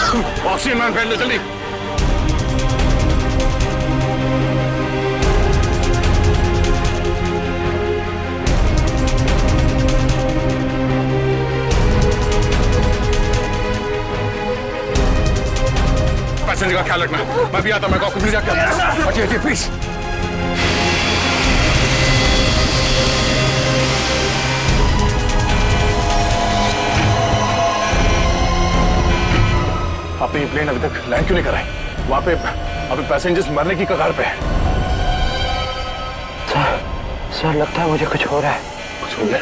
Oxygen man पहन लो जल्दी। Passenger का ख्याल रखना, मैं भी आता, मैं कॉकपिट जाके हटिए प्लीज। आपने ये प्लेन अभी तक लैंड क्यों नहीं कराई? वहां पे अभी पैसेंजर्स मरने की कगार पे है। सर लगता है मुझे कुछ हो रहा है। कुछ हो गया?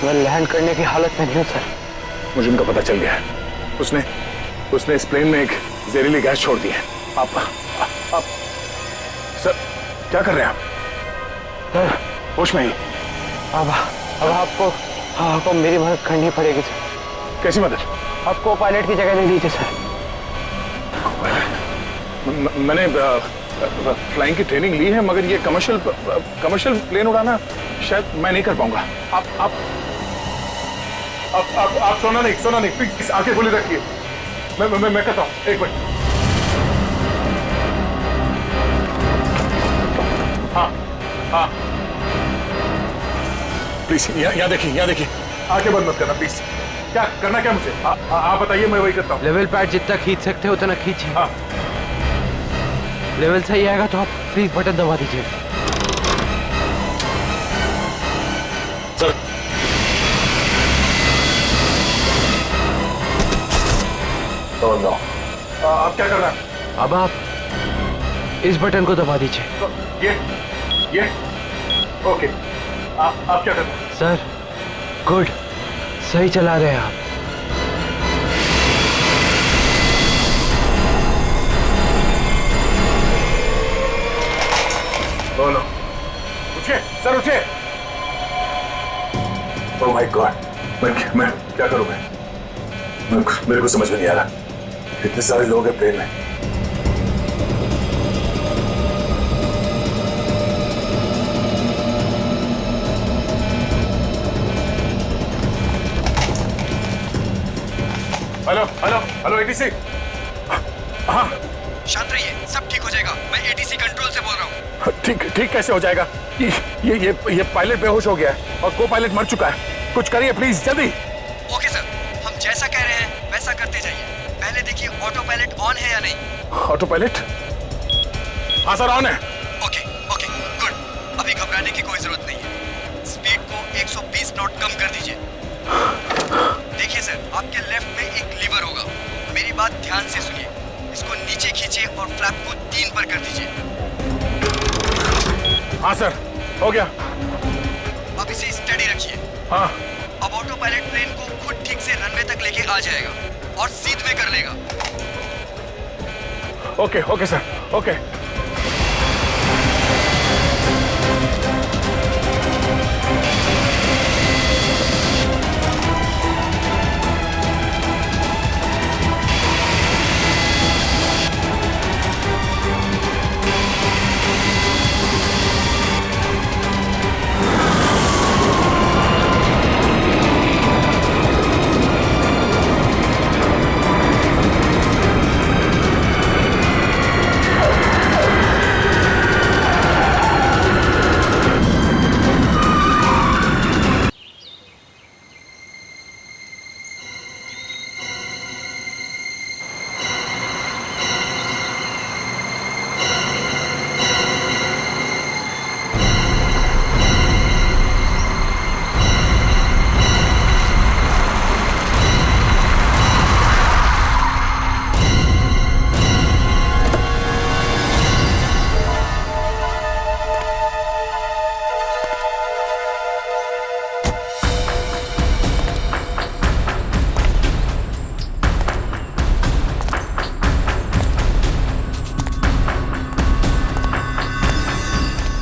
मैं लैंड करने की हालत में नहीं हूँ सर। मुझे उनका पता चल गया है। उसने इस प्लेन में एक जहरीली गैस छोड़ दी है। आप सर क्या कर रहे हैं आप? सर होश में ही? अब आपको मेरी मदद करनी पड़ेगी सर। कैसी मदद? आपको पायलट की जगह दे दीजिए सर। मैंने फ्लाइंग की ट्रेनिंग ली है, मगर ये कमर्शियल प्लेन उड़ाना शायद मैं नहीं कर पाऊंगा। आप सोना नहीं प्लीज आंखें खुली रखिए। मैं करता हूँ, एक मिनट। हाँ प्लीज यहाँ देखिए आंखें बंद मत करना प्लीज। क्या करना, क्या मुझे आप बताइए, मैं वही करता हूँ। लेवल पैड जितना खींच सकते हो उतना खींचिए। हाँ। लेवल सही आएगा तो आप प्लीज बटन दबा दीजिए। सर आप क्या कर रहे हैं? अब आप इस बटन को दबा दीजिए। ये ओके। आप क्या कर रहे हैं? सर गुड, सही चला रहे हैं आप। बोलो, उठिए सर, उठिए। ओह माय गॉड, मैं क्या करूं? मेरे को समझ में नहीं आ रहा। इतने सारे लोग हैं प्लेन में। Hello ATC. हाँ शांत रहिए, सब ठीक हो जाएगा। मैं एटीसी कंट्रोल से बोल रहा हूँ। ठीक कैसे हो जाएगा? ये पायलट बेहोश हो गया है और को पायलट मर चुका है। कुछ करिए प्लीज, जल्दी। ओके सर, हम जैसा कह रहे हैं वैसा करते जाइए। पहले देखिए ऑटो पायलट ऑन है या नहीं। Auto pilot? हाँ सर, ऑन है। Okay good. अभी घबराने की कोई जरूरत नहीं है। स्पीड को 120 नॉट कम कर दीजिए। देखिए सर, आपके लेफ्ट में एक लीवर होगा। मेरी बात ध्यान से सुनिए। इसको नीचे खींचिए और फ्लैप को 3 पर कर दीजिए। हाँ सर, हो गया। अब इसे स्टडी रखिए। हाँ। अब ऑटो पायलट प्लेन को खुद ठीक से रनवे तक लेके आ जाएगा और सीध में कर लेगा। Okay sir, okay.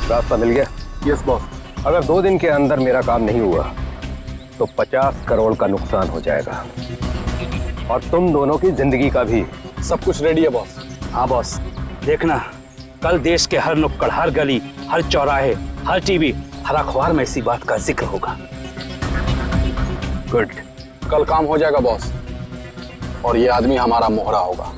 रास्ता मिल गया? Yes boss. अगर 2 दिन के अंदर मेरा काम नहीं हुआ तो 50 करोड़ का नुकसान हो जाएगा और तुम दोनों की जिंदगी का भी। सब कुछ रेडी है बॉस। हाँ बॉस, देखना कल देश के हर नुक्कड़, हर गली, हर चौराहे, हर टीवी, हर अखबार में इसी बात का जिक्र होगा। गुड, कल काम हो जाएगा बॉस। और ये आदमी हमारा मोहरा होगा।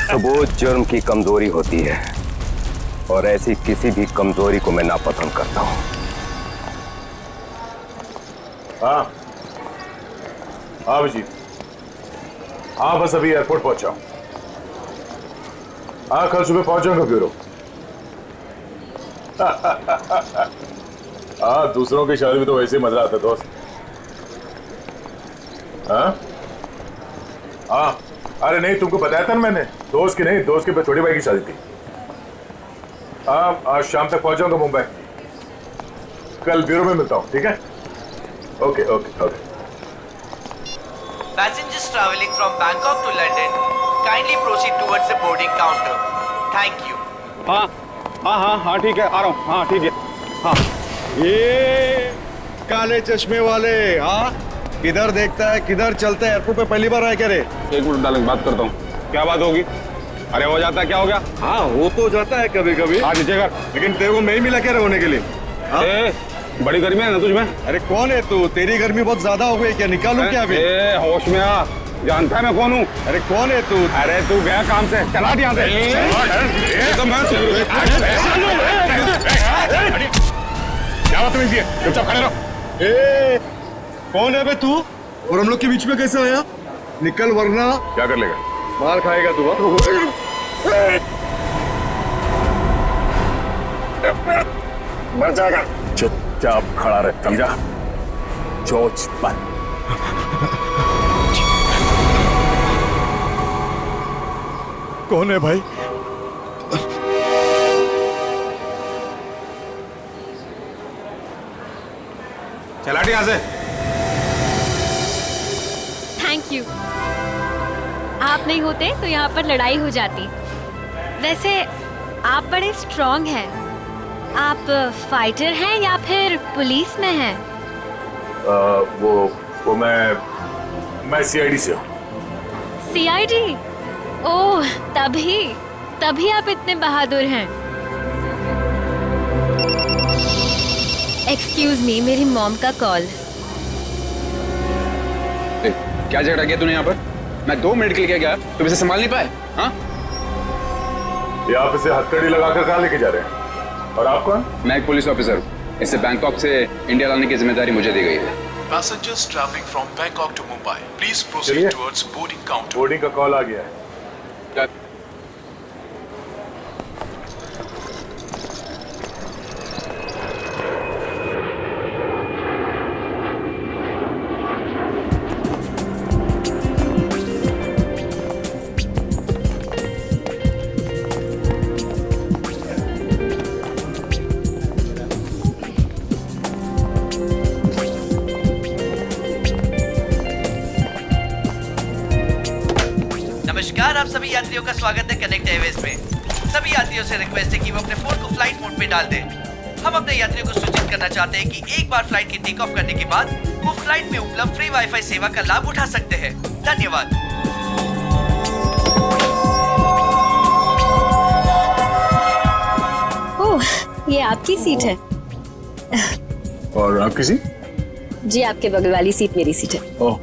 सबूत जुर्म की कमजोरी होती है और ऐसी किसी भी कमजोरी को मैं नापसंद करता हूं। हाँ हाँ अभिजीत, हाँ बस अभी एयरपोर्ट पहुंचा हूं। हाँ कल सुबह पहुंच जाऊंगा ब्यूरो। हाँ दूसरों की शादी में तो वैसे ही मजा आता है दोस्त। हाँ हाँ अरे नहीं, तुमको बताया था ना मैंने, दोस्त की नहीं, दोस्त के छोटे भाई की शादी थी। हाँ आज शाम तक पहुंच जाऊंगा मुंबई। कल ब्यूरो में मिलता हूँ, ठीक है? Okay okay okay. Passengers traveling from Bangkok to London, kindly proceed towards the boarding counter. Thank you. हाँ हाँ हाँ हाँ ठीक है, आ रहा हूँ। हाँ ठीक है। हाँ ये काले चश्मे वाले, हाँ किधर देखता है किधर चलता है? एयरपोर्ट पे पहली बार आया क्या रे? एक मिनट डालेंगे, बात करता हूँ। क्या बात होगी? अरे हो जाता है, क्या हो गया? हाँ हो तो जाता है कभी कभी। हाँ नीचे कर। लेकिन तेरे को मैं ही मिला क्या रे होने के लिए? ए, बड़ी गर्मी है ना तुझमें? अरे कौन है तू? तेरी गर्मी बहुत ज्यादा हो गई क्या? निकालूं क्या अभी? ए होश में आ, जानता है मैं कौन हूँ? अरे कौन है तू? अरे तू गया काम से, चला यहाँ से। क्या बात है? चुपचाप खड़े रहो। कौन है बे तू? और हम लोग के बीच में कैसे आया? निकल वरना क्या कर लेगा? मार खाएगा तू। मर जाएगा। चुपचाप खड़ा रहे, समझा? चोच पर। कौन है भाई? चला यहाँ से। Thank you. आप नहीं होते तो यहाँ पर लड़ाई हो जाती। वैसे आप बड़े स्ट्रॉन्ग हैं। आप फाइटर हैं या फिर पुलिस में हैं? वो मैं सीआईडी से हूँ। सीआईडी? ओह तभी आप इतने बहादुर हैं। एक्सक्यूज मी, मेरी मॉम का कॉल। क्या झगड़ा किया तूने यहाँ पर? मैं 2 मिनट के लिए गया, तुम इसे संभाल नहीं पाए? हाँ ये आप इसे हथकड़ी लगाकर कहाँ लेके जा रहे हैं? और आप कौन? मैं एक पुलिस ऑफिसर हूँ। इसे बैंकॉक से इंडिया लाने की जिम्मेदारी मुझे दी गई है। Passengers traveling from Bangkok to Mumbai, please proceed towards boarding counter. Boarding का कॉल आ गया है। नमस्कार, आप सभी यात्रियों का स्वागत है कनेक्ट एयरवेज में। सभी यात्रियों से रिक्वेस्ट है कि वो अपने फोन को फ्लाइट मोड पे डाल दें। हम अपने यात्रियों को सूचित करना चाहते हैं कि एक बार फ्लाइट के टेक ऑफ करने के बाद वो फ्लाइट में उपलब्ध फ्री वाईफाई सेवा का लाभ उठा सकते हैं। धन्यवाद। ओह, ये आपकी सीट है। और आपकी सीट? जी, आपके बगल वाली सीट मेरी सीट है। ओह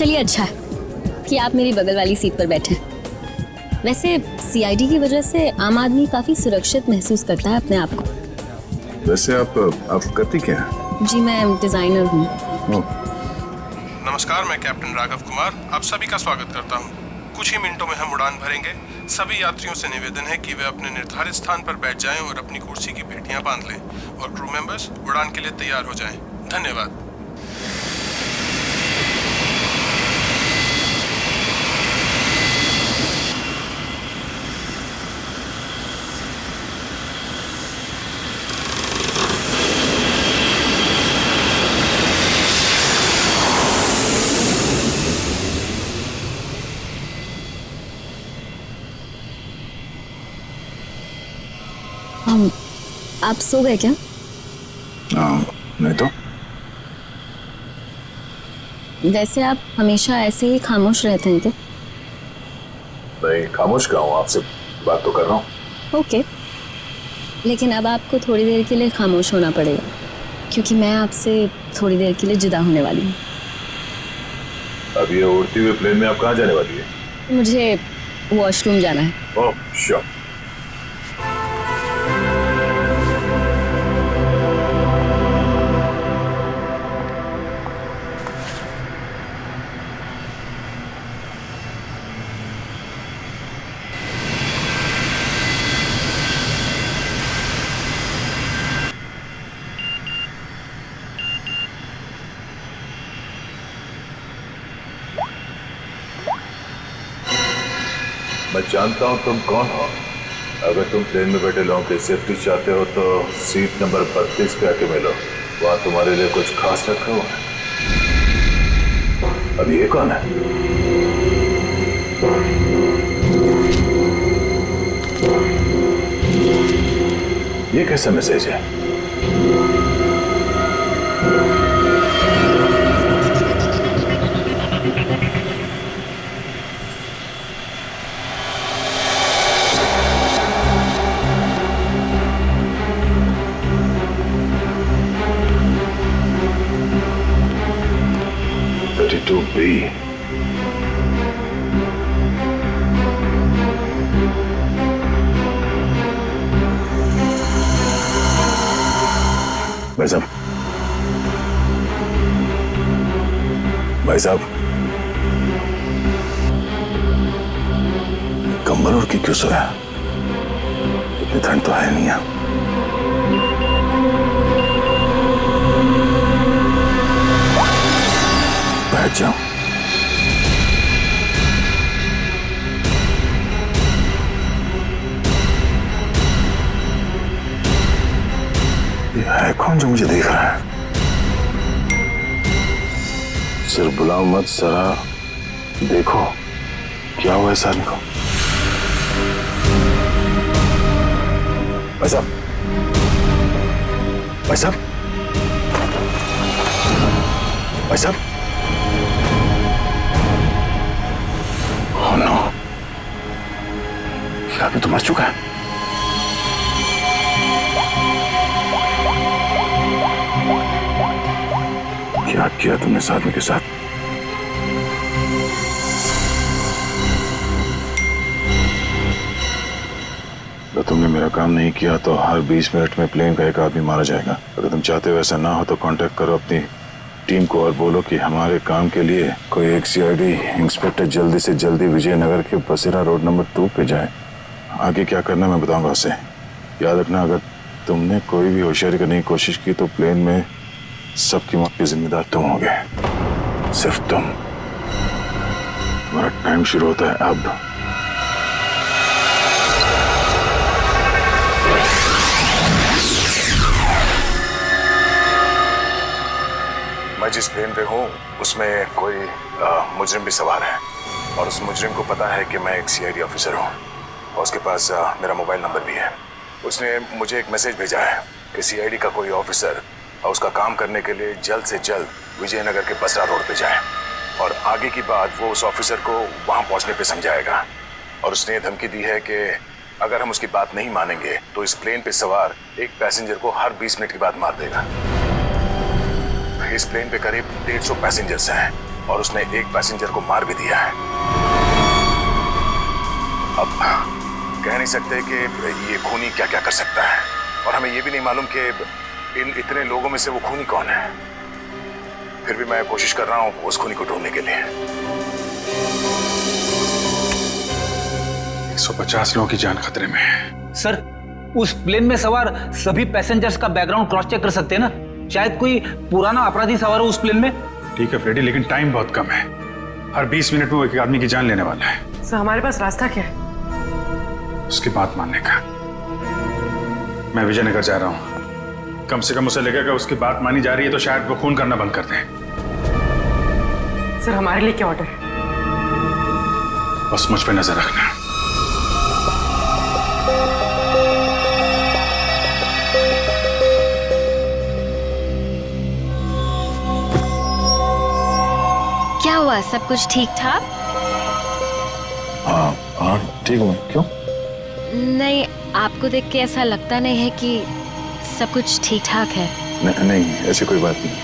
चलिए, अच्छा है कि आप मेरी बगल वाली सीट पर बैठे। वैसे सीआईडी की वजह से आम आदमी काफी सुरक्षित महसूस करता है अपने आप को। वैसे आप करती क्या हैं? जी, मैं डिजाइनर हूँ। नमस्कार, मैं कैप्टन राघव कुमार आप सभी का स्वागत करता हूं। कुछ ही मिनटों में हम उड़ान भरेंगे। सभी यात्रियों से निवेदन है कि वे अपने निर्धारित स्थान पर बैठ जाएं और अपनी कुर्सी की पेटियां बांध लें और क्रू मेंबर्स उड़ान के लिए तैयार हो जाएं। धन्यवाद। आप सो गए क्या? नहीं तो वैसे आप हमेशा ऐसे ही खामोश रहते हैं क्या? नहीं, खामोश क्यों हूँ, आपसे बात तो कर रहा हूँ। ओके, लेकिन अब आपको थोड़ी देर के लिए खामोश होना पड़ेगा क्योंकि मैं आपसे थोड़ी देर के लिए जुदा होने वाली हूँ। अब ये उड़ती हुई प्लेन में आप कहाँ जाने वाली है? मुझे वॉशरूम जाना है। Oh sure. मैं जानता हूं तुम कौन हो। अगर तुम प्लेन में बैठे लोगों की सेफ्टी चाहते हो तो सीट नंबर 32 पे आके मिलो, वहां तुम्हारे लिए कुछ खास रखा हुआ है। अब ये कौन है? ये कैसा मैसेज है? भाई साहब, भाई साहब, कंबल ओढ़ के क्यों सोया? इतनी ठंड तो है नहीं है। बैठ जाओ। ये है कौन जो मुझे देख रहा है? सिर्फ बुलाओ मत, जरा देखो क्या हुआ इस आदमी को। भाई साहब, भाई साहब, भाई साहब, ओह नो, ये आदमी तो मर चुका है। क्या किया तुमने इस आदमी के साथ? अगर तुमने मेरा काम नहीं किया तो हर 20 मिनट में प्लेन का एक आदमी मारा जाएगा। अगर तुम चाहते हो ऐसा ना हो तो कांटेक्ट करो अपनी टीम को और बोलो कि हमारे काम के लिए कोई एक सीआईडी इंस्पेक्टर जल्दी से जल्दी विजयनगर के बसेरा रोड नंबर 2 पे जाए। आगे क्या करना मैं बताऊंगा उसे। याद रखना, अगर तुमने कोई भी होशियारी करने की कोशिश की तो प्लेन में सबकी मौत के जिम्मेदार तुम होगे, सिर्फ तुम। तुम्हारा टाइम शुरू होता है अब। मैं जिस प्लेन पे हूँ उसमें कोई मुजरिम भी सवार है और उस मुजरिम को पता है कि मैं एक सीआईडी ऑफिसर हूँ और उसके पास मेरा मोबाइल नंबर भी है। उसने मुझे एक मैसेज भेजा है कि सीआईडी का कोई ऑफिसर और उसका काम करने के लिए जल्द से जल्द विजयनगर के बसरा रोड पे जाए और आगे की बात वो उस ऑफिसर को वहां पहुंचने पे समझाएगा। और उसने ये धमकी दी है कि अगर हम उसकी बात नहीं मानेंगे तो इस प्लेन पे सवार एक पैसेंजर को हर 20 मिनट के बाद मार देगा। इस प्लेन पे करीब 150 पैसेंजर्स हैं और उसने एक पैसेंजर को मार भी दिया है। अब कह नहीं सकते कि ये खूनी क्या क्या कर सकता है और हमें ये भी नहीं मालूम कि इन इतने लोगों में से वो खूनी कौन है। फिर भी मैं कोशिश कर रहा हूं उस खूनी को ढूंढने के लिए। 150 लोगों की जान खतरे में है। सर, उस प्लेन में सवार सभी पैसेंजर्स का बैकग्राउंड क्रॉस चेक कर सकते हैं ना? शायद कोई पुराना अपराधी सवार हो उस प्लेन में। ठीक है फ्रेडी, लेकिन टाइम बहुत कम है। हर 20 मिनट में वो एक आदमी की जान लेने वाला है। सर, हमारे पास रास्ता क्या है? उसकी बात मानने का। मैं विजयनगर जा रहा हूं। कम से कम उसे लगेगा उसकी बात मानी जा रही है तो शायद वो खून करना बंद कर दें। सर, हमारे लिए क्या ऑर्डर है? बस मुझ पे नजर रखना। हुआ, सब कुछ ठीक ठाक? हाँ हाँ ठीक हूँ। क्यों? नहीं, आपको देख के ऐसा लगता नहीं है कि सब कुछ ठीक ठाक है। नहीं, ऐसी कोई बात नहीं।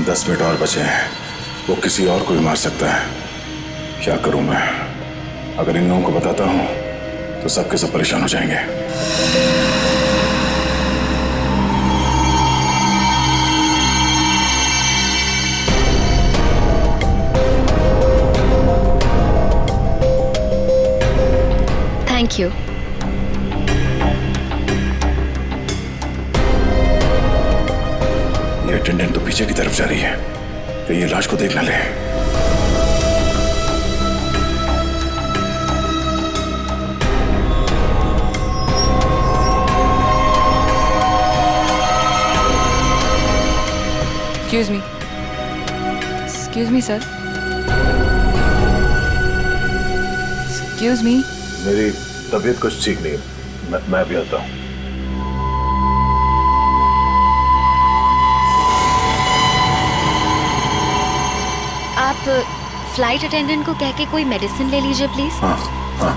दस मिनट और बचे हैं, वो किसी और को भी मार सकता है। क्या करूं मैं? अगर इन लोगों को बताता हूं तो सबके सब परेशान हो जाएंगे। Thank you. ये अटेंडेंट तो पीछे की तरफ जा रही है, कहीं ये लाश को देख ना ले। Excuse me, sir. Excuse me. मेरी तबीयत कुछ ठीक नहीं है, मैं अभी आता हूँ। आप फ्लाइट अटेंडेंट को कह के कोई मेडिसिन ले लीजिए प्लीज। हाँ हाँ।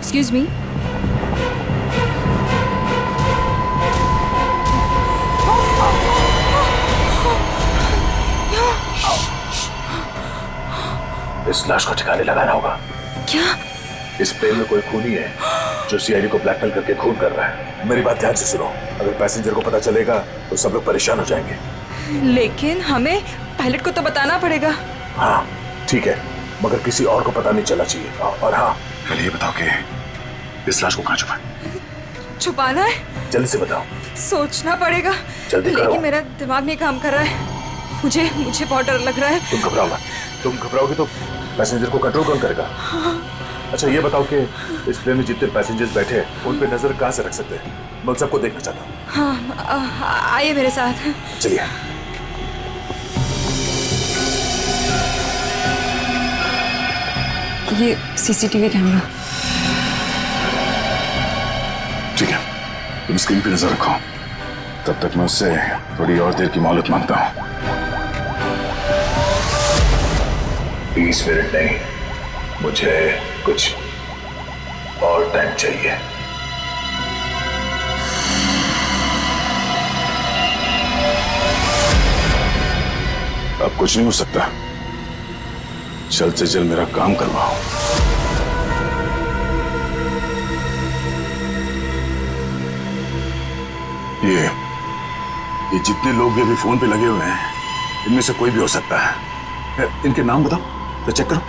Excuse me. इस लाश को ठिकाने लगाना होगा। क्या? इस प्लेन में कोई खूनी है जो सीआईडी को ब्लैकमेल करके खून कर रहा है। मेरी बात ध्यान से सुनो, अगर पैसेंजर को पता चलेगा तो सब लोग परेशान हो जाएंगे। लेकिन हमें पायलट को तो बताना पड़ेगा। हाँ ठीक है, मगर किसी और को पता नहीं चलना चाहिए। और हाँ, पहले ये बताओ कि इस लाश को कहाँ छुपाना है? जल्दी से बताओ। सोचना पड़ेगा, जल्दी करो। लेकिन मेरा दिमाग नहीं काम कर रहा है। मुझे बहुत डर लग रहा है। तुम घबराओ मत। तुम घबराओगे तो पैसेंजर को कंट्रोल कौन करेगा? अच्छा ये बताओ कि इस प्लेन में जितने पैसेंजर्स बैठे हैं उन पे नजर कहाँ से रख सकते हैं? मैं उन सबको देखना चाहता हूँ। हाँ, आइए मेरे साथ। चलिए। ये सीसीटीवी कैमरा। ठीक है, तुम स्क्रीन पे नजर रखो, तब तक मैं उससे थोड़ी और देर की मोहलत मांगता हूँ। 20 मिनट नहीं, मुझे कुछ और टाइम चाहिए। अब कुछ नहीं हो सकता, जल्द से जल्द मेरा काम करवाओ। ये जितने लोग भी अभी फोन पे लगे हुए हैं, इनमें से कोई भी हो सकता है। इनके नाम बताओ तो चेक करो।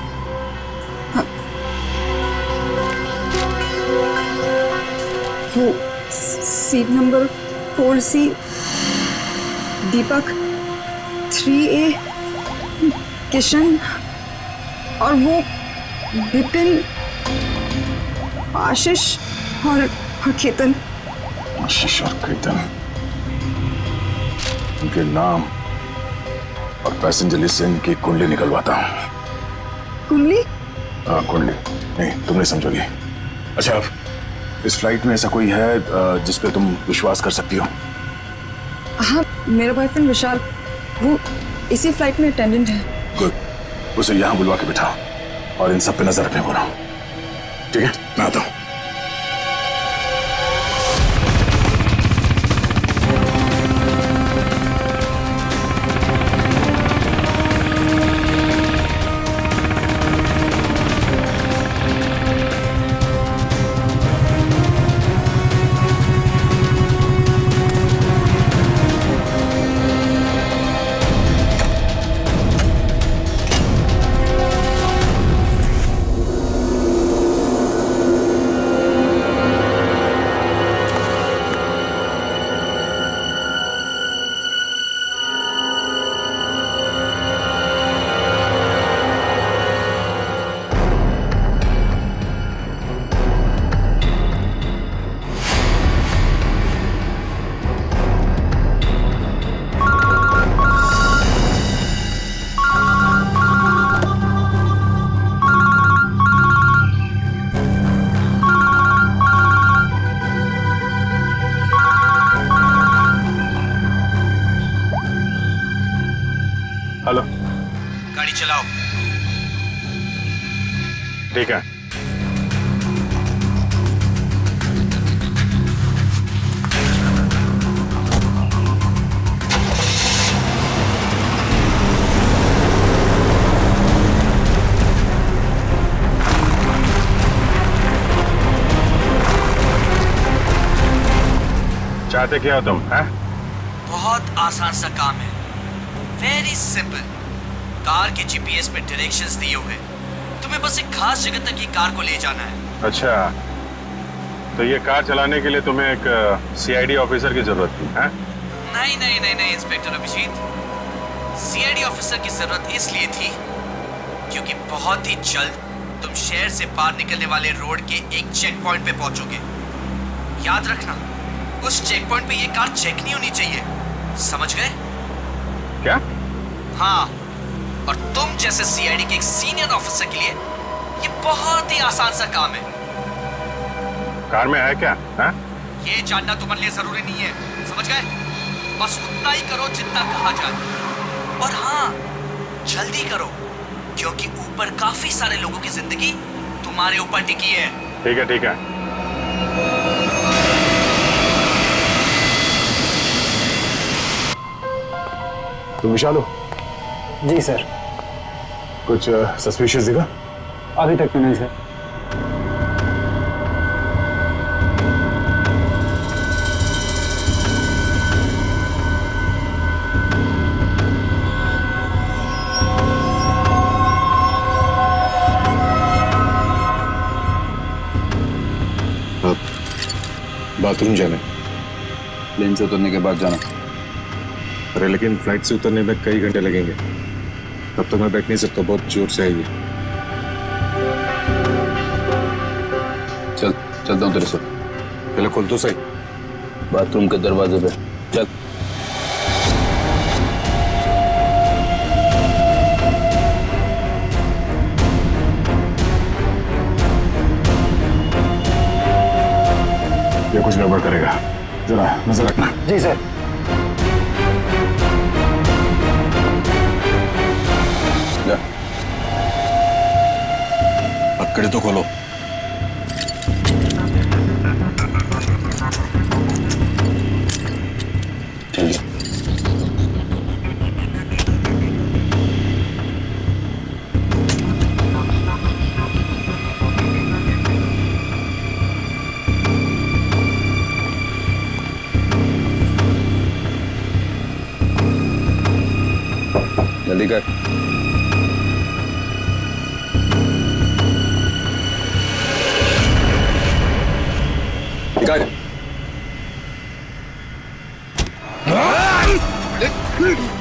वो सीट नंबर 4C, दीपक 3A, किशन, और वो विपिन, आशीष और केतन। आशीष और केतन, उनके नाम और पैसेंजर लिस्ट से इनकी कुंडली निकलवाता हूँ। कुंडली? हाँ कुंडली, नहीं तुम नहीं समझोगी। अच्छा, अब इस फ्लाइट में ऐसा कोई है जिस पे तुम विश्वास कर सकती हो? हाँ, मेरा बॉयफ्रेंड विशाल, वो इसी फ्लाइट में अटेंडेंट है। गुड, उसे यहाँ बुलवा के बिठाओ और इन सब पे नजर रखने बोलो। ठीक है, मैं आता हूँ। गाड़ी चलाओ। ठीक है। चाहते क्या हो तुम? हैं? बहुत आसान सा काम है, वेरी सिंपल। कार के जीपीएस में डायरेक्शंस दिए हुए, तुम्हें बस एक खास जगह तक ये कार को ले जाना है। अच्छा, तो ये कार चलाने के लिए तुम्हें एक सीआईडी ऑफिसर की जरूरत थी? हैं? नहीं नहीं नहीं नहीं इंस्पेक्टर अभिजीत, सीआईडी ऑफिसर की जरूरत इसलिए थी क्योंकि बहुत ही जल्द तुम शहर से बाहर निकलने वाले रोड के एक चेक पॉइंट पे पहुंचोगे। याद रखना, उस चेक पॉइंट पे ये कार चेक नहीं होनी चाहिए, समझ गए? क्या? हाँ, और तुम जैसे सीआईडी के एक सीनियर ऑफिसर के लिए ये बहुत ही आसान सा काम है। कार में है क्या? हैं? ये जानना तुम्हारे लिए जरूरी नहीं है, समझ गए? बस उतना ही करो जितना कहा जाए, और हाँ, जल्दी करो क्योंकि ऊपर काफी सारे लोगों की जिंदगी तुम्हारे ऊपर टिकी है। ठीक है, ठीक है। तुम विशाल हो? जी सर। कुछ सस्पिशियस दिखा? अभी तक तो नहीं सर। बाथरूम जाना? प्लेन से उतरने के बाद जाना। अरे लेकिन फ्लाइट से उतरने में कई घंटे लगेंगे, तब तक मैं बैठ नहीं सकता, बहुत जोर से आएगी। चलता हूँ तेरे से। पहले खोल तो सही। बाथरूम के दरवाजे पे चल। ये कुछ गड़बड़ करेगा, जरा नजर रखना। जी सर। पकड़े तो खोलो। ठीक है। जल्दी कर। निकाल।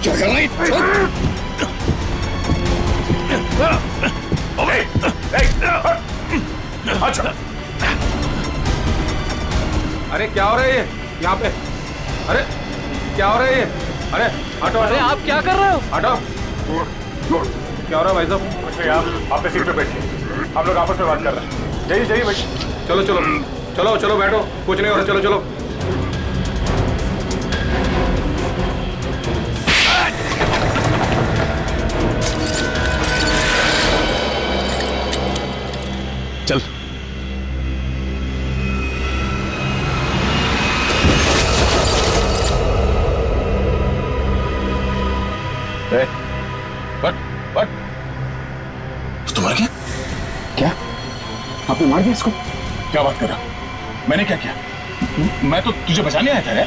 क्या कर रही? अच्छा। अरे क्या हो रहा है ये यहाँ पे? अरे क्या हो रहा है ये? अरे हटो। अरे आप क्या कर रहे हो? हटो। क्या हो रहा है भाई साहब? आप सीट पे बैठिए, हम लोग आपस में बात कर रहे हैं। जाइए जाइए भाई। चलो चलो चलो चलो बैठो, कुछ नहीं हो रहा, चलो चलो। चल। बट तो मर गया? क्या? आपने मार दिया इसको? क्या बात कर रहा? मैंने क्या किया? मैं तो तुझे बचाने आया था रे।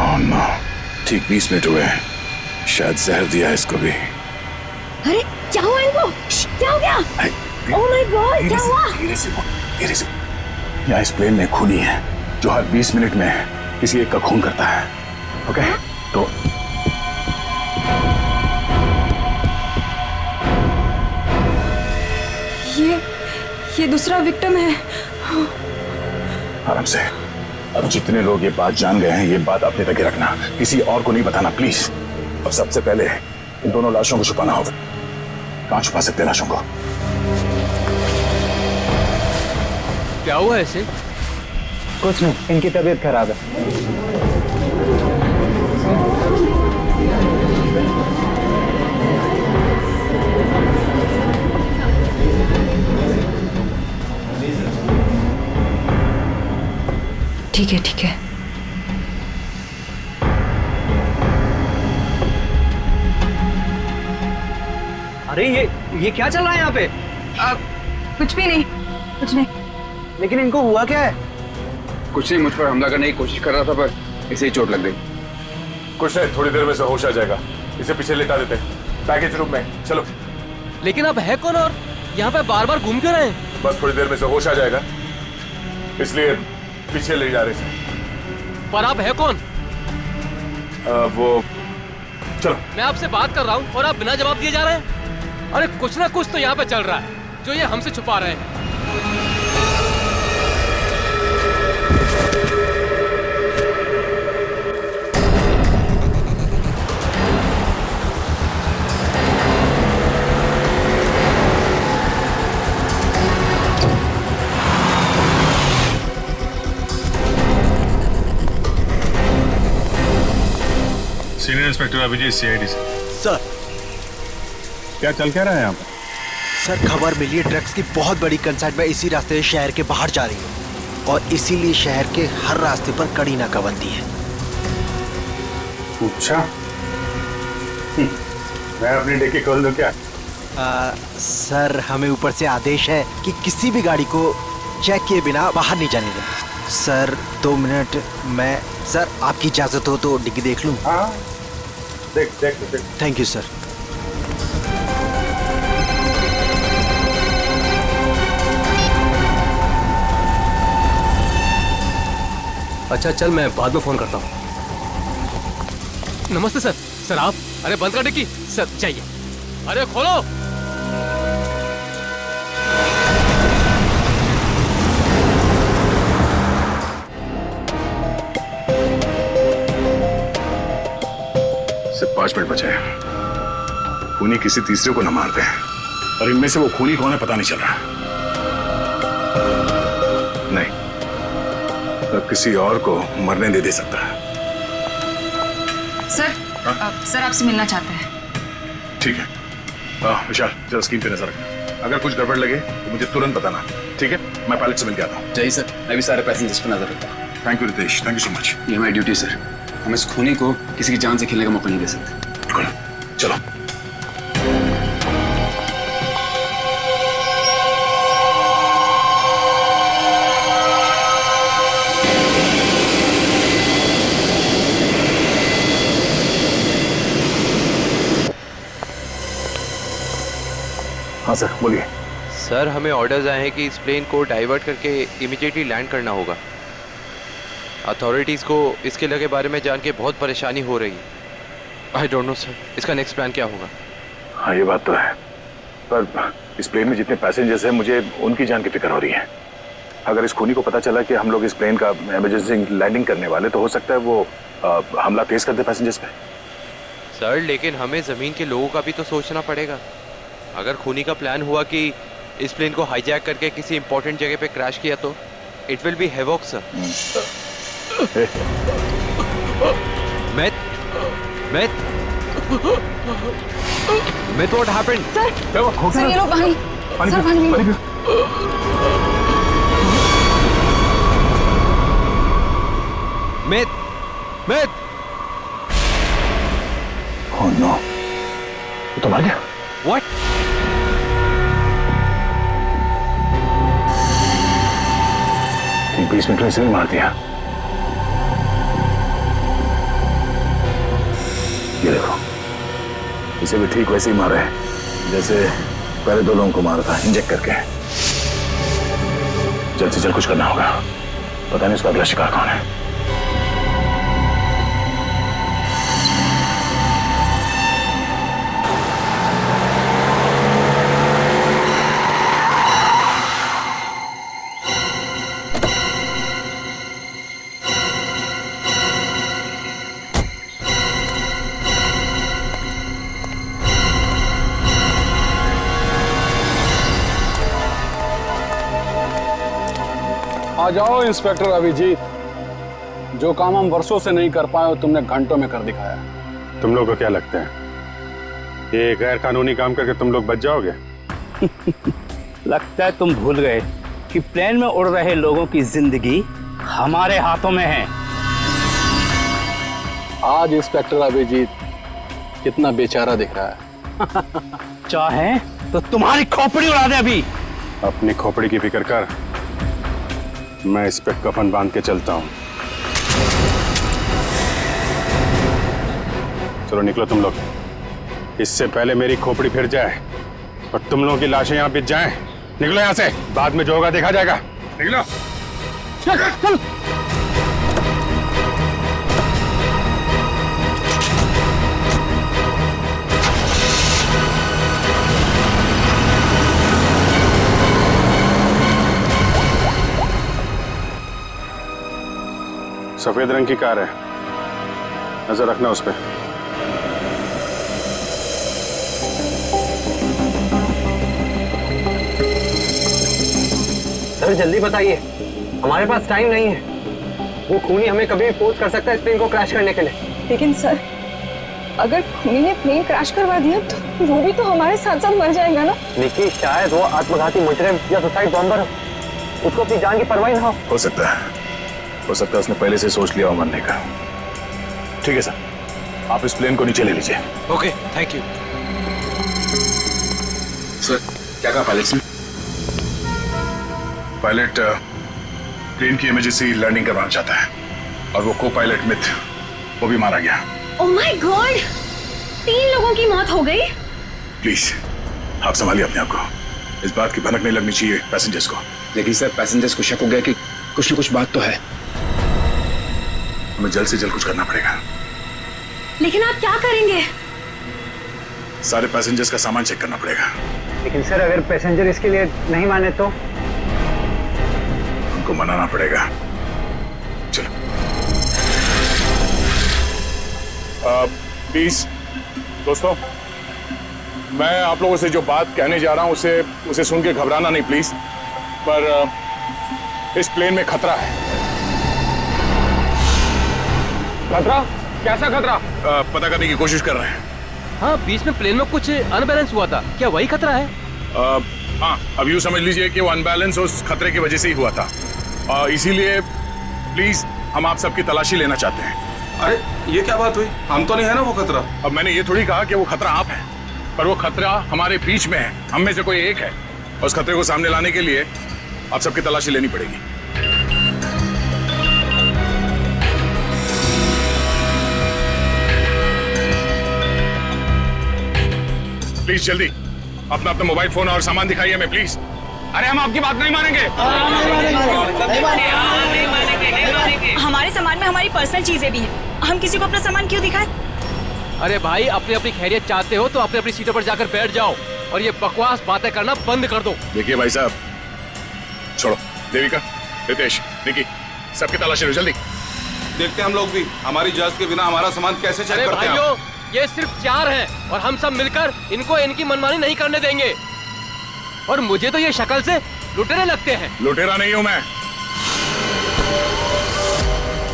Oh no, ठीक 20 मिनट हुए हैं, शायद जहर दिया है इसको भी। अरे क्या हुआ इनको? क्या हो गया? ओह माय गॉड, क्या हुआ? धीरे से बोल, धीरे से। यहाँ इस प्लेन में खूनी है जो हर 20 मिनट में किसी एक का खून करता है। ओके? तो ये दूसरा विक्टिम है। आराम से। अब जितने लोग ये बात जान गए हैं, ये बात अपने तक ही रखना, किसी और को नहीं बताना प्लीज। अब सबसे पहले इन दोनों लाशों को छुपाना होगा। कहाँ छुपा सकते हैं लाशों को? क्या हुआ ऐसे? कुछ नहीं, इनकी तबीयत खराब है। ठीक है ठीक है। अरे ये क्या चल रहा है यहाँ पे? कुछ भी नहीं, कुछ नहीं। लेकिन इनको हुआ क्या है? कुछ नहीं, मुझ पर हमला करने की कोशिश कर रहा था पर इसे ही चोट लग गई। कुछ नहीं, थोड़ी देर में से होश आ जाएगा। इसे पीछे लेटा देते हैं पैकेज रूम में। चलो। लेकिन आप है कौन और यहाँ पे बार बार घूम क्यों रहे हैं? बस थोड़ी देर में से होश आ जाएगा, इसलिए पीछे ले जा रहे थे। पर आप है कौन? वो चलो। मैं आपसे बात कर रहा हूँ और आप बिना जवाब दिए जा रहे हैं। अरे कुछ ना कुछ तो यहाँ पे चल रहा है जो ये हमसे छुपा रहे हैं। सीनियर इंस्पेक्टर अभिजीत, सीआईडी से। सर क्या चल क्या रहा है यहाँ पर? सर खबर मिली है ड्रग्स की बहुत बड़ी कंसाइनमेंट इसी रास्ते से शहर के बाहर जा रही है और इसीलिए शहर के हर रास्ते पर कड़ी नाकाबंदी है। अच्छा, मैं अपनी डिक्की खोल दूं क्या? सर हमें ऊपर से आदेश है कि किसी भी गाड़ी को चेक किए बिना बाहर नहीं जाने दें। सर 2 मिनट, मैं सर आपकी इजाजत हो तो डिग्गी देख लूं? हाँ देख। Thank you sir. अच्छा चल, मैं बाद में फोन करता हूँ। नमस्ते सर। सर आप? अरे बंद कर डिक्की। सर जाइए। अरे खोलो। सिर्फ 5 मिनट बचे हैं। खूनी किसी तीसरे को न मारते हैं और इनमें से वो खूनी कौन है पता नहीं चल रहा। नहीं, तो किसी और को मरने दे सकता है। सर सर आपसे मिलना चाहते हैं। ठीक है। विशाल जरा स्क्रीन पे नजर रखना, अगर कुछ गड़बड़ लगे तो मुझे तुरंत बताना। ठीक है, मैं पायलट से मिल के आता हूँ। जय सर, मैं भी सारे पैसेंजर्स पर नजर रखता हूँ। Thank you Ritesh, thank you so much. ये हमारी ड्यूटी सर, हम इस खूनी को किसी की जान से खेलने का मौका नहीं दे सकते। चलो। हाँ सर बोलिए। सर हमें ऑर्डर्स आए हैं कि इस प्लेन को डाइवर्ट करके इमीडिएटली लैंड करना होगा। अथॉरिटीज़ को इसके लगे बारे में जान के बहुत परेशानी हो रही है। आई डोंट नो सर, इसका नेक्स्ट प्लान क्या होगा? हाँ ये बात तो है, पर इस प्लेन में जितने पैसेंजर्स हैं मुझे उनकी जान की फिक्र हो रही है। अगर इस खूनी को पता चला कि हम लोग इस प्लेन का इमरजेंसी लैंडिंग करने वाले तो हो सकता है वो हमला तेज कर दे पैसेंजर्स पे। सर लेकिन हमें ज़मीन के लोगों का भी तो सोचना पड़ेगा। अगर खूनी का प्लान हुआ कि इस प्लेन को हाईजैक करके किसी इंपॉर्टेंट जगह पे क्रैश किया तो it will be havoc sir. Myth, what happened? Sir ये लो पानी। सर पानी पियो। Myth. Oh no, वो तो मर गया। What? ठीक 20 मिनट में इसे भी मार दिया। ये देखो, इसे भी ठीक वैसे ही मारा है जैसे पहले 2 लोगों को मारा था, इंजेक्ट करके। जल्द से जल्द कुछ करना होगा, पता नहीं उसका अगला शिकार कौन है। आ जाओ इंस्पेक्टर अभिजीत। जो काम हम वर्षों से नहीं कर पाए तुमने घंटों में कर दिखाया। तुम लोग को क्या लगता है ये गैर कानूनी काम करके तुम लोग बच जाओगे? लगता है तुम भूल गए कि प्लेन में उड़ रहे लोगों की जिंदगी हमारे हाथों में है। आज इंस्पेक्टर अभिजीत कितना बेचारा दिख रहा है। चाहे तो तुम्हारी खोपड़ी उड़ा दे अभी। अपनी खोपड़ी की फिक्र कर, मैं इस पे कफन बांध के चलता हूँ। चलो निकलो तुम लोग, इससे पहले मेरी खोपड़ी फिर जाए और तुम लोगों की लाशें यहाँ बिछ जाएं। निकलो यहाँ से, बाद में जो होगा देखा जाएगा। निकलो चल। सफेद रंग की कार है, नजर रखना उस पर। सर जल्दी बताइए, हमारे पास टाइम नहीं है। वो खूनी हमें कभी भी फोर्स कर सकता है इस प्लेन को क्रैश करने के लिए। लेकिन सर, अगर खूनी ने प्लेन क्रैश करवा दिया तो वो भी तो हमारे साथ साथ मर जाएगा ना। निकी, शायद वो आत्मघाती मुजरिम या सुसाइड बॉम्बर हो, उसको अपनी जान की परवाह ना हो सकता है उसने पहले से सोच लिया हो मरने का। ठीक है सर, आप इस प्लेन को नीचे ले लीजिए। Okay, thank you sir. क्या कहा पायलट ने? पायलट प्लेन की इमरजेंसी लैंडिंग करवाना चाहता है और वो को पायलट मिथ वो भी मारा गया। ओह माय गॉड, 3 लोगों की मौत हो गई। प्लीज आप संभालिए अपने आप को, इस बात की भनक नहीं लगनी चाहिए पैसेंजर्स को। लेकिन सर पैसेंजर्स को शक हो गया कि कुछ न कुछ बात तो है। हमें जल्द से जल्द कुछ करना पड़ेगा। लेकिन आप क्या करेंगे? सारे पैसेंजर्स का सामान चेक करना पड़ेगा। लेकिन सर अगर पैसेंजर इसके लिए नहीं माने तो? उनको मनाना पड़ेगा। चलो प्लीज दोस्तों, मैं आप लोगों से जो बात कहने जा रहा हूं उसे सुन के घबराना नहीं प्लीज। पर इस प्लेन में खतरा है। खतरा? कैसा खतरा? पता करने की कोशिश कर रहे हैं। हाँ, बीच में प्लेन में कुछ अनबैलेंस हुआ था, क्या वही खतरा है? हाँ, अब यूँ समझ लीजिए कि वो अनबैलेंस उस खतरे की वजह से ही हुआ था। इसीलिए प्लीज हम आप सबकी तलाशी लेना चाहते हैं। अरे ये क्या बात हुई? हम तो नहीं है ना वो खतरा। अब मैंने ये थोड़ी कहा कि वो खतरा आप है, पर वो खतरा हमारे बीच में है, हम में से कोई एक है। और उस खतरे को सामने लाने के लिए आप सबकी तलाशी लेनी पड़ेगी। प्लीज जल्दी अपना अपना मोबाइल फोन और सामान दिखाइए हमें प्लीज। अरे हम आपकी बात नहीं मानेंगे। हमारे सामान में हमारी पर्सनल चीजें भी हैं। हम किसी को अपना सामान क्यों दिखाएं? अरे भाई, अपनी अपनी खैरियत चाहते हो तो अपनी अपनी सीटों पर जाकर बैठ जाओ और ये बकवास बातें करना बंद कर दो। देखिए भाई साहब, छोड़ो। देविका, रितेश, निकी, सबकी तलाशी लो जल्दी। देखते हैं हम लोग भी, हमारी इजाजत के बिना हमारा सामान कैसे चेक करते हैं? भाइयों, ये सिर्फ 4 हैं और हम सब मिलकर इनको इनकी मनमानी नहीं करने देंगे। और मुझे तो ये शक्ल से लुटेरे लगते हैं। लुटेरा नहीं हूं मैं,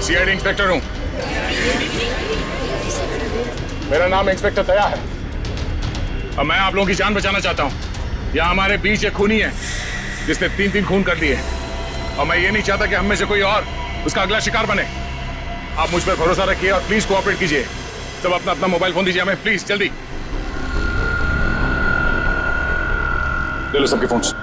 सीआईडी इंस्पेक्टर हूं। मेरा नाम इंस्पेक्टर दया है और मैं आप लोगों की जान बचाना चाहता हूं। यहाँ हमारे बीच एक खूनी है जिसने 3 खून कर दिए और मैं ये नहीं चाहता कि हम में से कोई और उसका अगला शिकार बने। आप मुझ पर भरोसा रखिए और प्लीज कोऑपरेट कीजिए। सब अपना अपना मोबाइल फोन दीजिए हमें प्लीज, जल्दी ले लो सबके फोन्स।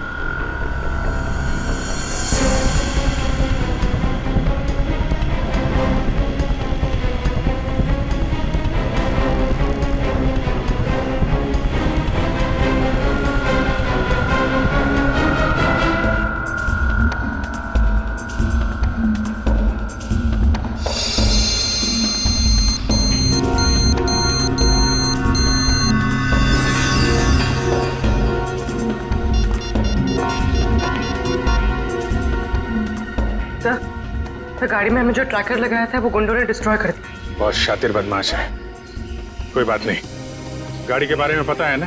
सर, गाड़ी में हमें जो ट्रैकर लगाया था वो गुंडों ने डिस्ट्रॉय कर दिया। बहुत शातिर बदमाश है। कोई बात नहीं, गाड़ी के बारे में पता है ना?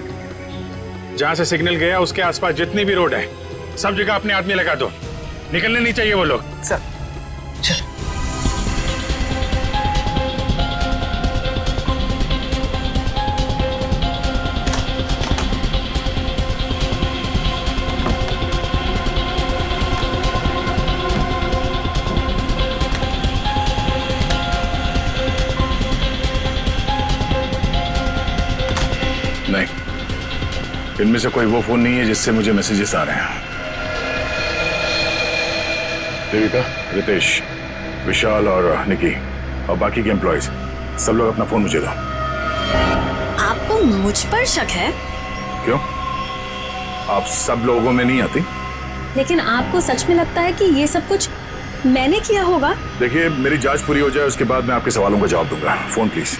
जहां से सिग्नल गया उसके आसपास जितनी भी रोड है सब जगह अपने आदमी लगा दो निकलने नहीं चाहिए वो लोग। सर चलो। नहीं, इनमें से कोई वो फोन नहीं है जिससे मुझे मैसेजेस आ रहे हैं। देविका, रितेश, विशाल और निकी और बाकी के एम्प्लॉयज सब लोग अपना फोन मुझे दो। आपको मुझ पर शक है? क्यों? आप सब लोगों में नहीं आती? लेकिन आपको सच में लगता है कि ये सब कुछ मैंने किया होगा? देखिए, मेरी जांच पूरी हो जाए उसके बाद मैं आपके सवालों का जवाब दूंगा। Phone please.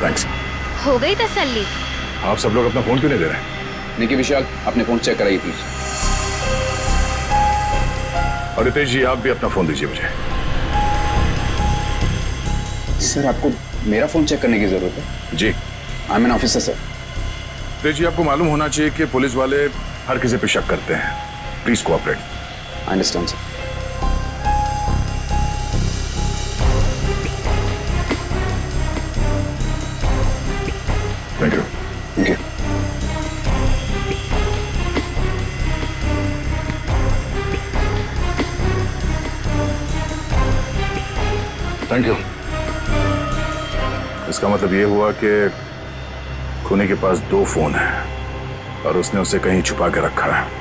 थैंक्स। हो गई तसल्ली? आप सब लोग अपना फोन क्यों नहीं दे रहे? निकी, विशाल, अपने फोन चेक कराइए प्लीज। और रितेश जी, आप भी अपना फोन दीजिए मुझे। सर, आपको मेरा फोन चेक करने की जरूरत है? जी। I am an officer sir. Ritesh ji, आपको मालूम होना चाहिए कि पुलिस वाले हर किसी पे शक करते हैं। Please cooperate. I understand sir. Thank you. Thank you. Thank you. इसका मतलब ये हुआ कि खूनी के पास 2 फोन हैं और उसने उसे कहीं छुपा के रखा है।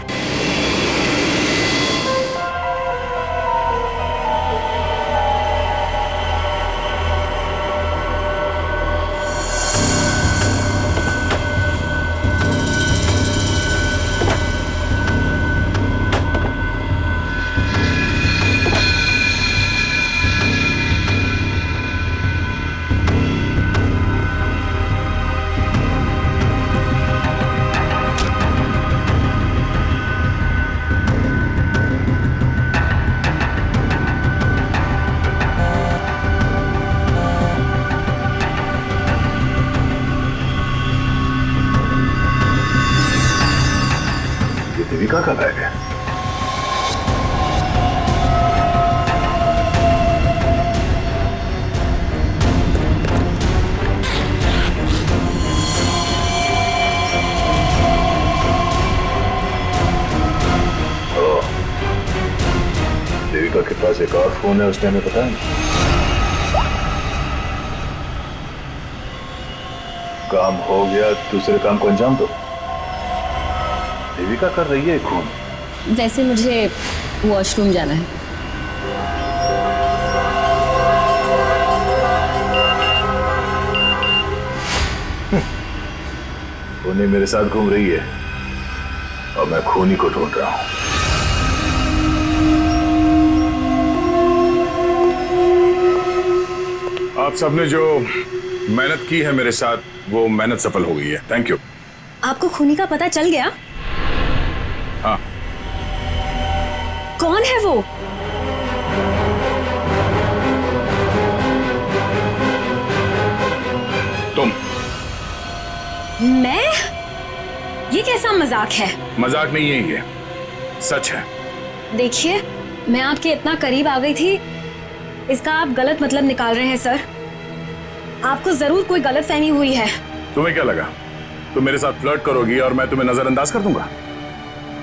देविका का बैग है। देविका के पास एक और फोन है, उसने हमें बताया नहीं। काम हो गया, दूसरे काम को अंजाम दो। देविका कर रही है खून। वैसे मुझे वॉशरूम जाना है। खूनी मेरे साथ घूम रही है और मैं खूनी को ढूंढ रहा हूं। आप सबने जो मेहनत की है मेरे साथ, वो मेहनत सफल हो गई है। Thank you. आपको खूनी का पता चल गया? हाँ। कौन है वो? तुम। मैं? ये कैसा मजाक है? मजाक नहीं है, ये सच है। देखिए, मैं आपके इतना करीब आ गई थी, इसका आप गलत मतलब निकाल रहे हैं सर। आपको जरूर कोई गलतफहमी हुई है। तुम्हें क्या लगा तुम मेरे साथ फ्लर्ट करोगी और मैं तुम्हें नजरअंदाज कर दूंगा?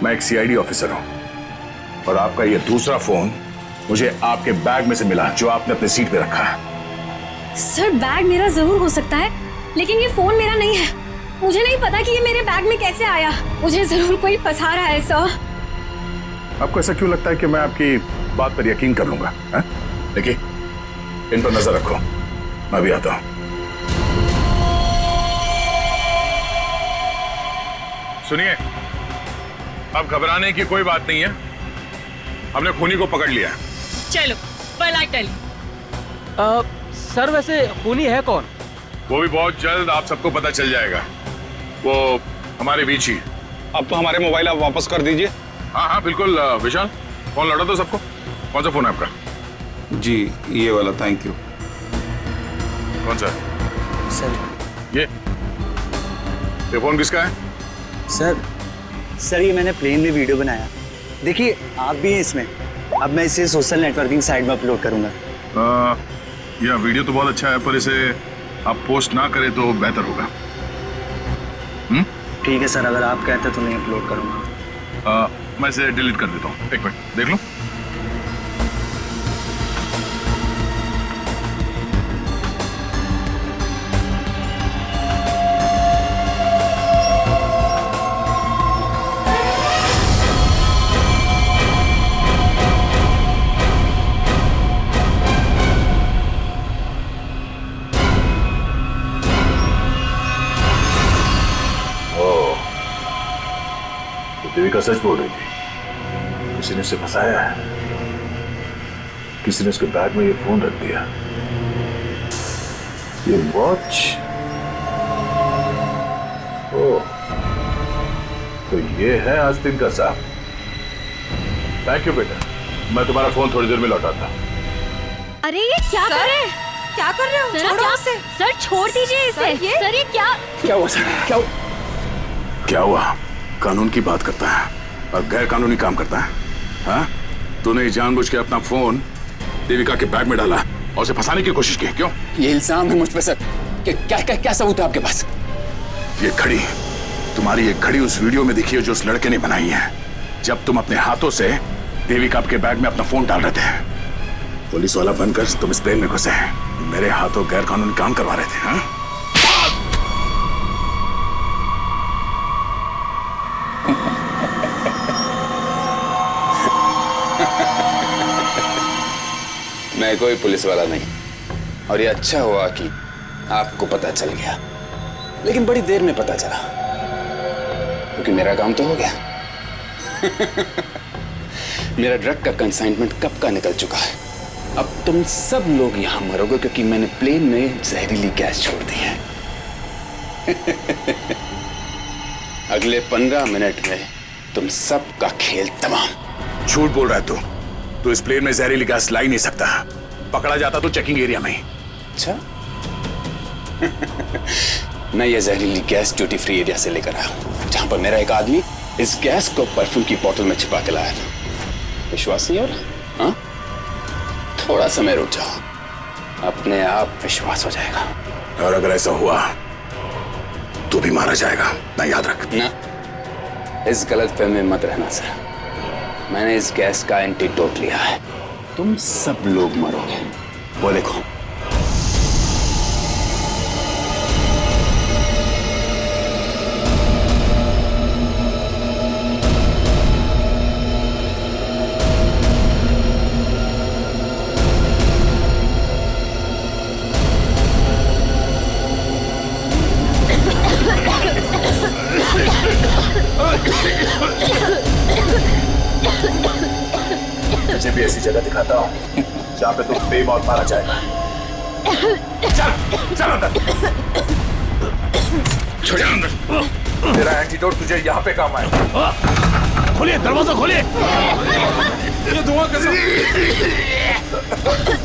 मैं एक सीआईडी ऑफिसर हूं और आपका ये दूसरा फोन मुझे आपके बैग में से मिला, जो आपने अपने सीट पे रखा है। सर, बैग मेरा जरूर हो सकता है, लेकिन ये फोन मेरा नहीं है। मुझे नहीं पता कि ये मेरे बैग में कैसे आया। मुझे जरूर कोई फंसा रहा है सर। आपको ऐसा क्यों लगता है कि मैं आपकी बात पर यकीन कर लूंगा? देखिए, इन पर नजर रखो, मैं भी आता हूं। सुनिए, अब घबराने की कोई बात नहीं है, हमने खूनी को पकड़ लिया। चलो, well I tell you। Sir, वैसे खूनी है कौन? वो भी बहुत जल्द आप सबको पता चल जाएगा। वो हमारे बीच ही। अब तो हमारे मोबाइल आप वापस कर दीजिए। हाँ हाँ बिल्कुल। विशाल, फोन लौटा दो सबको। कौन सा फोन है आपका? जी, ये वाला। Thank you. कौन सा? सर, ये फोन किसका है? सर ये मैंने प्लेन में वीडियो बनाया। देखिए आप भी हैं इसमें। अब मैं इसे सोशल नेटवर्किंग साइट में अपलोड करूंगा। यह वीडियो तो बहुत अच्छा है, पर इसे आप पोस्ट ना करें तो बेहतर होगा। ठीक है सर, अगर आप कहते तो मैं अपलोड करूंगा। मैं इसे डिलीट कर देता हूँ। एक मिनट देख लो। देविका सच बोल रही थी। किसी ने उसे फंसाया है। किसी ने उसके बैग में ये फोन रख दिया। ये वॉच। ओह, तो ये है आस्तीन का साहब। थैंक यू बेटा, मैं तुम्हारा फोन थोड़ी देर में लौटाता। अरे ये क्या कर रहे हैं? क्या कर रहे हो? छोड़ो उसे। सर छोड़ दीजिए इसे। सर ये क्या हुआ सर? क्या हुआ? कानून की बात करता है और गैर कानूनी काम करता है। हाँ? तूने जानबूझ के अपना फोन देविका के बैग में डाला और उसे फंसाने की कोशिश की। क्यों? ये इल्जाम है मुझ पे सर। क्या सबूत है आपके पास? ये घड़ी, तुम्हारी एक घड़ी उस वीडियो में दिखी है जो उस लड़के ने बनाई है, जब तुम अपने हाथों से देविका के बैग में अपना फोन डाल रहे थे। पुलिस वाला बनकर तुम इस प्लेन में घुसे, मेरे हाथों गैर कानूनी काम करवा रहे थे। हाँ? मैं कोई पुलिस वाला नहीं, और ये अच्छा हुआ कि आपको पता चल गया, लेकिन बड़ी देर में पता चला, क्योंकि मेरा काम तो हो गया। मेरा ड्रग का कंसाइनमेंट कब का निकल चुका है। अब तुम सब लोग यहां मरोगे क्योंकि मैंने प्लेन में जहरीली गैस छोड़ दी है। अगले 15 मिनट में तुम सब का खेल तमाम। झूठ बोल रहा है तू। तो इस प्लेन में जहरीली गैस ला ही नहीं सकता। पकड़ा जाता तो चेकिंग एरिया में ही। अच्छा। मैं ये जहरीली गैस ड्यूटी फ्री एरिया से लेकर आया हूं, जहां पर मेरा एक आदमी इस गैस को परफ्यूम की बोतल में छिपा के लाया था। विश्वास नहीं हो रहा? हाँ? थोड़ा समय रुक जाओ, अपने आप विश्वास हो जाएगा। और अगर ऐसा हुआ तो भी मारा जाएगा ना, याद रख। ना, इस गलतफहमी में मत रहना सर। मैंने इस गैस का एंटीडोट लिया है। तुम सब लोग मरोगे। वो देखो। मुझे भी ऐसी जगह दिखाता हूँ जहाँ पे तुम बेमौत मारा जाएगा। चल चल अंदर। छोड़ अंदर। तेरा एंटीडोट तुझे यहाँ पे काम आएगा। खोलिए दरवाजा, खोलिए। ये धुआं कैसे?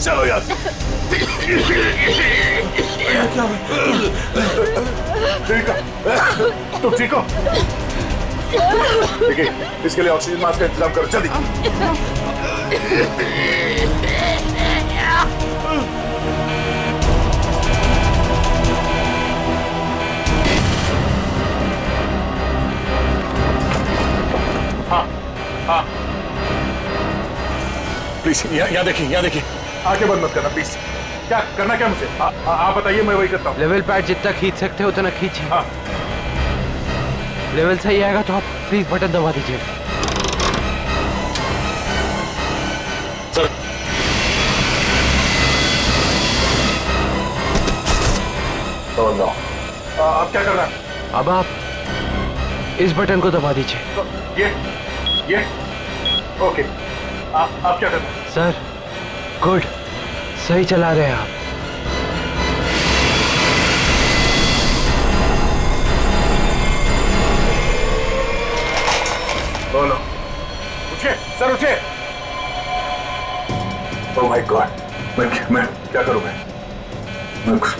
चलो यार। ठीक है, तुम ठीक हो? देखिए, इसके लिए ऑक्सीजन मास्क का इंतजाम करो जल्दी। हाँ हाँ प्लीज यहाँ देखिए, यहाँ देखिए। आंखें बंद मत करना प्लीज। क्या करना, क्या मुझे आप बताइए, मैं वही करता हूँ। लेवल पैड जितना खींच सकते हो उतना खींचिए। हाँ। लेवल सही आएगा तो आप प्लीज बटन दबा दीजिए। सर आप क्या कर रहे हैं? अब आप इस बटन को दबा दीजिए। ये ओके। आप क्या कर रहे हैं? सर गुड, सही चला रहे हैं आप। बोलो। उठिए सर, उठिए। ओह माय गॉड, मैं क्या करूं? मैं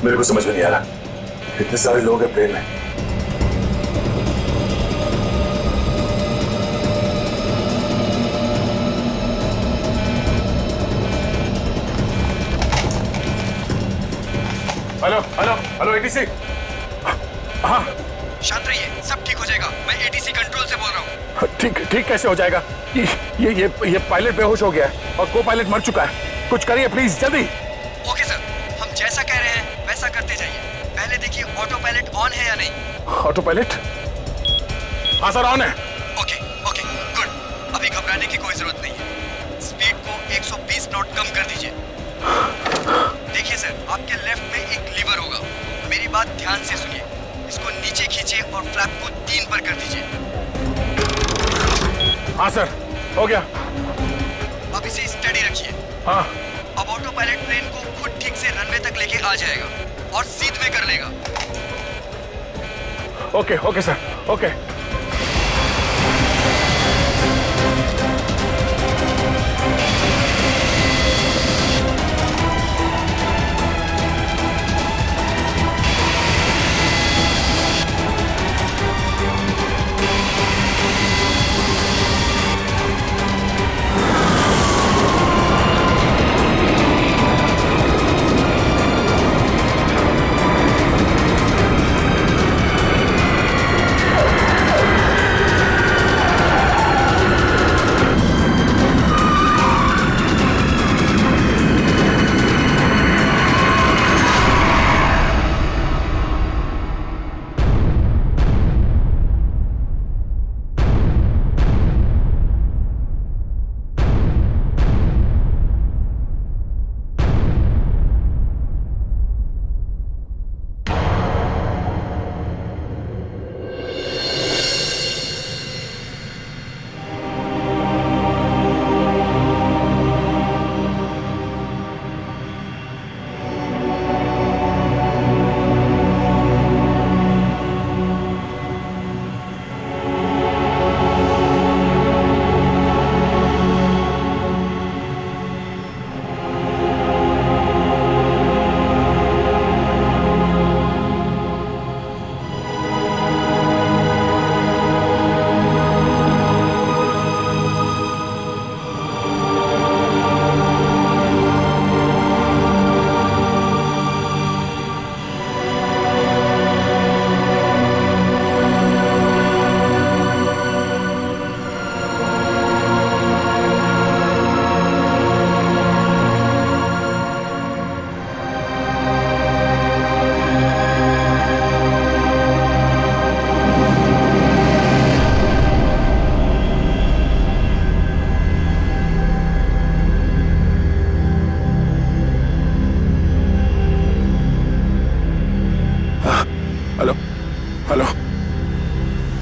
मेरे को समझ में नहीं आ रहा। इतने सारे लोग हैं प्लेन में। Hello hello hello ATC. हाँ शांत रहिए, सब ठीक हो जाएगा। मैं एटीसी कंट्रोल से बोल रहा हूँ। ठीक कैसे हो जाएगा? ये पायलट बेहोश हो गया है और को पायलट मर चुका है। कुछ करिए प्लीज, जल्दी। ओके सर, हम जैसा कह रहे हैं वैसा करते जाइए। पहले देखिए ऑटो पायलट ऑन है या नहीं। Auto pilot? हाँ सर, ऑन है। Okay okay good. अभी घबराने की कोई जरूरत नहीं है। स्पीड को 120 नॉट कम कर दीजिए। देखिए सर, आपके लेफ्ट में एक लीवर होगा। मेरी बात ध्यान से सुनिए। इसको नीचे खींचिए और फ्लैप को 3 पर कर दीजिए। हाँ सर, हो गया। अब इसे स्टडी रखिए। हाँ। अब ऑटो पायलट प्लेन को खुद ठीक से रनवे तक लेके आ जाएगा और सीध में कर लेगा। Okay okay sir, okay.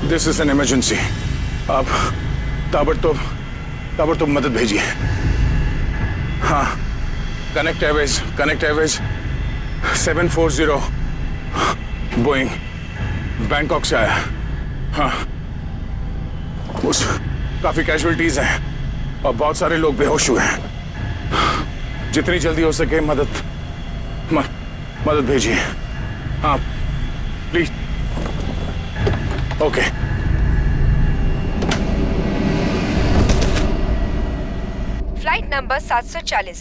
This is an emergency. आप ताबड़तोड़ मदद भेजिए। हाँ, कनेक्ट एयरवेज 740 बोइंग बैंकॉक से आया। हाँ, उस काफी कैजुअलिटीज हैं और बहुत सारे लोग बेहोश हुए हैं। जितनी जल्दी हो सके मदद भेजिए। हाँ प्लीज। ओके। फ्लाइट नंबर 740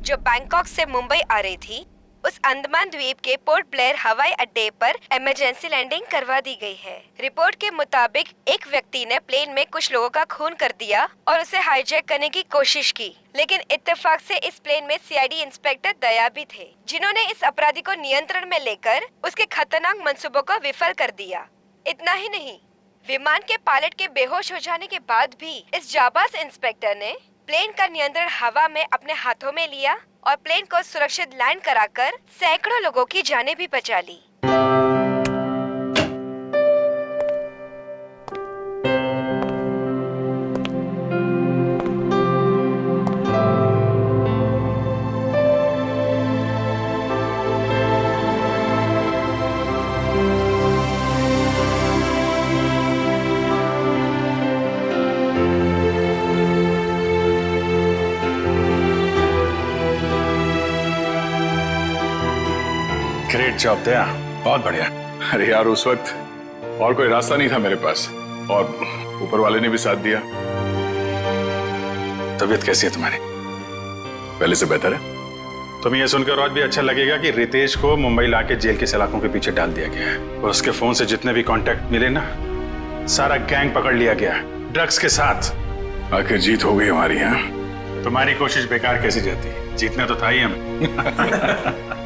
जो बैंकॉक से मुंबई आ रही थी, उस अंडमान द्वीप के पोर्ट ब्लेयर हवाई अड्डे पर इमरजेंसी लैंडिंग करवा दी गई है। रिपोर्ट के मुताबिक एक व्यक्ति ने प्लेन में कुछ लोगों का खून कर दिया और उसे हाईजैक करने की कोशिश की, लेकिन इत्तेफाक से इस प्लेन में सीआईडी इंस्पेक्टर दया भी थे, जिन्होंने इस अपराधी को नियंत्रण में लेकर उसके खतरनाक मंसूबों को विफल कर दिया। इतना ही नहीं, विमान के पायलट के बेहोश हो जाने के बाद भी इस जाबाज इंस्पेक्टर ने प्लेन का नियंत्रण हवा में अपने हाथों में लिया और प्लेन को सुरक्षित लैंड कराकर सैकड़ों लोगों की जानें भी बचा ली। ग्रेट जॉब दया, बहुत बढ़िया। अरे यार उस वक्त और कोई रास्ता नहीं था मेरे पास, और ऊपर वाले ने भी साथ दिया। तबीयत कैसी है तुम्हारी? पहले से बेहतर है? तुम्हें यह सुनकर और भी अच्छा लगेगा कि रितेश को मुंबई लाके जेल के सलाखों के पीछे डाल दिया गया है और उसके फोन से जितने भी कांटेक्ट मिले ना, सारा गैंग पकड़ लिया गया ड्रग्स के साथ। आखिर जीत हो गई हमारी। यहाँ तुम्हारी कोशिश बेकार कैसी जाती? जीतना तो था ही हमें।